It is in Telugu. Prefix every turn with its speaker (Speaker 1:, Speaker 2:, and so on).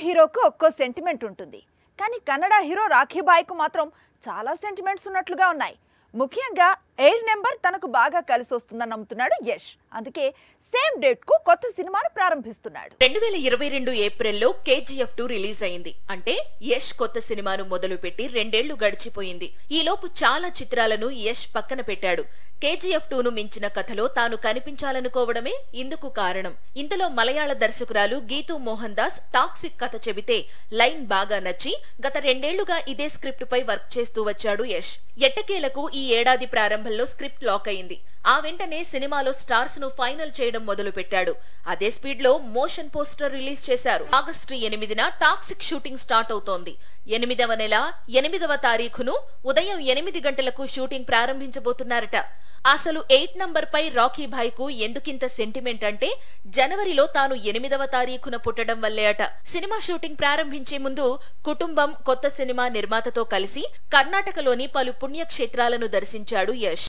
Speaker 1: హీరోకు ఒక్కో సెంటిమెంట్ ఉంటుంది. కానీ కన్నడ హీరో రాఖీ బాయ్కు మాత్రం చాలా సెంటిమెంట్స్ ఉన్నట్లుగా ఉన్నాయి. ముఖ్యంగా ఎయిర్ నెంబర్ తనకు బాగా కలిసి వస్తుందని నమ్ముతున్నాడు యష్. అందుకే సేమ్ డేట్ కు కొత్త సినిమాను ప్రారంభిస్తున్నాడు.
Speaker 2: 2022 ఏప్రిల్లో KGF 2 రిలీజ్ అయింది. అంటే యష్ కొత్త సినిమాను మొదలుపెట్టి 2 ఏళ్లు గడిచిపోయింది. ఈలోపు చాలా చిత్రాలను యష్ పక్కన పెట్టాడు. KGF 2ను మించిన కథలో తాను కనిపించాలనుకోవడమే ఇందుకు కారణం. ఇందులో మలయాళ దర్శకురాలు గీతూ మోహన్ దాస్ టాక్సిక్ కథ చెబితే లైన్ బాగా నచ్చి గత 2 ఏళ్లుగా ఇదే స్క్రిప్ట్ పై వర్క్ చేస్తూ వచ్చాడు యష్. ఎట్టకేలకు ఈ ఏడాది ప్రారంభంలో స్క్రిప్ట్ లాక్ అయింది. ఆ వెంటనే సినిమాలో స్టార్స్ ను ఫైనల్ చేయడం మొదలు పెట్టాడు. అదే స్పీడ్ లో మోషన్ పోస్టర్ రిలీజ్ చేశారు. ఆగస్టు 8న టాక్సిక్ షూటింగ్ స్టార్ట్ అవుతోంది. 8వ నెల 8వ తారీఖును ఉదయం 8 గంటలకు షూటింగ్ ప్రారంభించబోతున్నారట. అసలు 8 నంబర్ పై రాఖీ భాయ్ కు ఎందుకింత సెంటిమెంట్ అంటే జనవరిలో తాను 8వ తారీఖున పుట్టడం వల్లే అట. సినిమా షూటింగ్ ప్రారంభించే ముందు కుటుంబం కొత్త సినిమా నిర్మాతతో కలిసి కర్ణాటకలోని పలు పుణ్యక్షేత్రాలను దర్శించాడు యష్.